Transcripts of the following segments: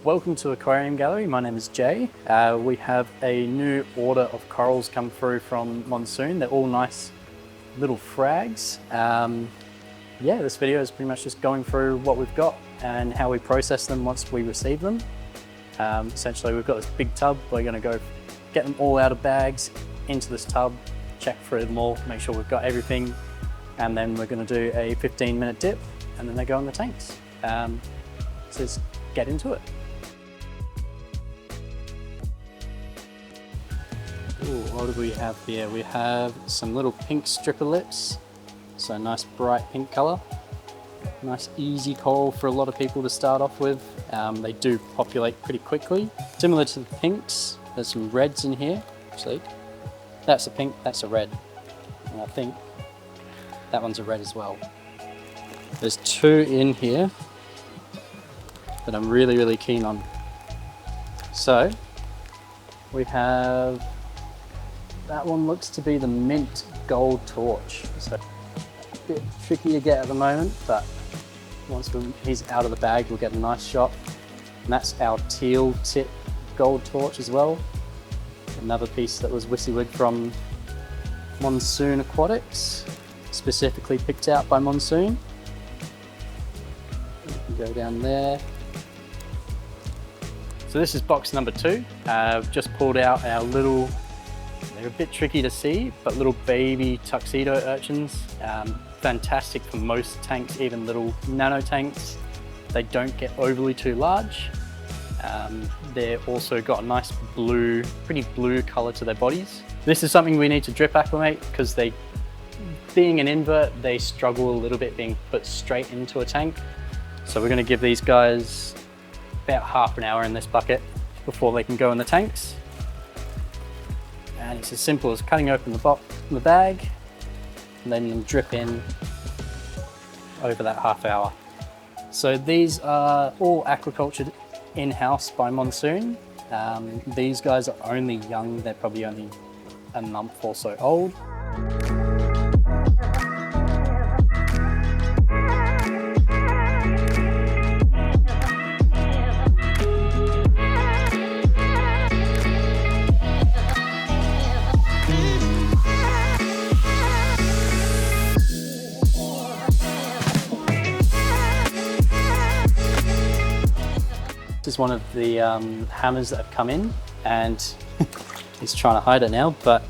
Welcome to Aquarium Gallery. My name is Jay. We have a new order of corals come through from Monsoon. They're all nice little frags. Yeah, this video is pretty much just going through what we've got and how we process them once we receive them. Essentially, we've got this big tub. We're going to go get them all out of bags into this tub, check through them all, make sure we've got everything, and then we're going to do a 15-minute dip, and then they go in the tanks. So let's get into it. Ooh, what do we have here? We have some little pink stripper lips, so a nice bright pink colour. Nice easy coral for a lot of people to start off with. They do populate pretty quickly. Similar to the pinks, there's some reds in here. Actually, that's a pink, that's a red. And I think that one's a red as well. There's two in here that I'm really keen on. So we have, that one looks to be the mint gold torch. So a bit tricky to get at the moment, but once he's out of the bag, we'll get a nice shot. And that's our teal tip gold torch as well. Another piece that was WYSIWYG from Monsoon Aquatics, specifically picked out by Monsoon. We can go down there. So this is box number 2. I've just pulled out our little, they're a bit tricky to see, but little baby tuxedo urchins. Fantastic for most tanks, even little nano tanks. They don't get overly too large. They're also got a nice blue, pretty blue color to their bodies. This is something we need to drip acclimate because they, being an invert, they struggle a little bit being put straight into a tank. So we're going to give these guys about half an hour in this bucket before they can go in the tanks. And it's as simple as cutting open the bag and then them drip in over that half hour. So these are all aquacultured in-house by Monsoon. These guys are only young, they're probably only a month or so old. This is one of the hammers that have come in, and he's trying to hide it now, but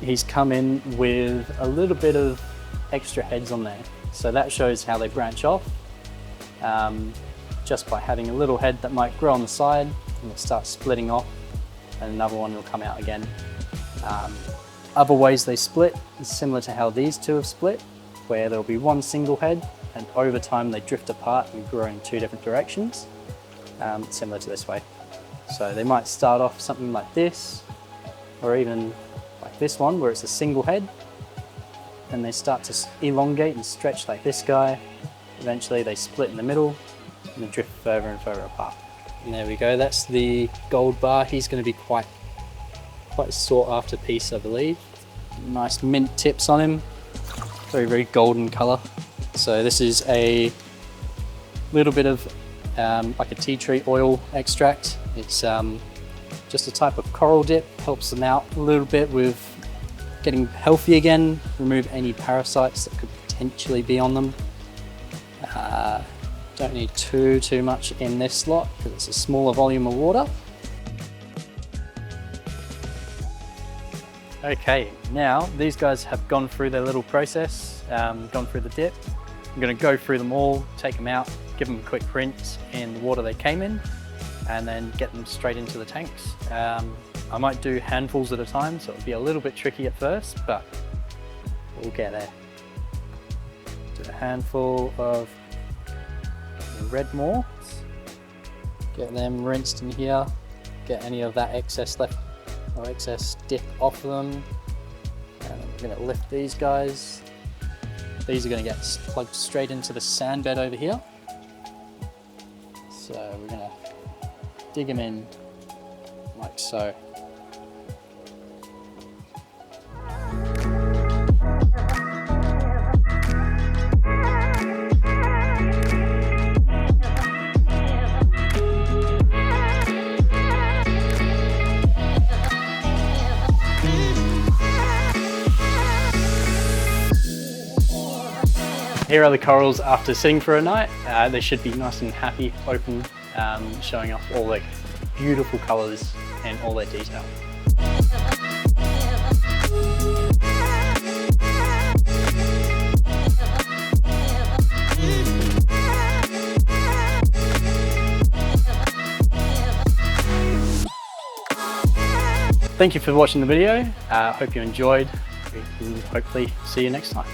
he's come in with a little bit of extra heads on there. So that shows how they branch off. Just by having a little head that might grow on the side, and it'll start splitting off, and another one will come out again. Other ways they split is similar to how these two have split, where there'll be one single head, and over time they drift apart and grow in two different directions. Similar to this way. So they might start off something like this, or even like this one where it's a single head, and they start to elongate and stretch like this guy. Eventually they split in the middle and they drift further and further apart. And there we go, that's the gold bar. He's going to be quite a sought after piece, I believe. Nice mint tips on him, very golden color. So this is a little bit of like a tea tree oil extract. It's just a type of coral dip, helps them out a little bit with getting healthy again, remove any parasites that could potentially be on them. Don't need too much in this lot because it's a smaller volume of water. Okay, now these guys have gone through their little process, gone through the dip. I'm going to go through them all, take them out, give them a quick rinse in the water they came in, and then get them straight into the tanks. I might do handfuls at a time, so it'll be a little bit tricky at first, but we'll get there. Do a handful of the red morphs, get them rinsed in here, get any of that excess left or excess dip off of them, and we're going to lift these guys. These are going to get plugged straight into the sand bed over here. So we're going to dig them in like so. Here are the corals after sitting for a night. They should be nice and happy, open, showing off all their beautiful colours and all their detail. Thank you for watching the video. Hope you enjoyed. We can hopefully see you next time.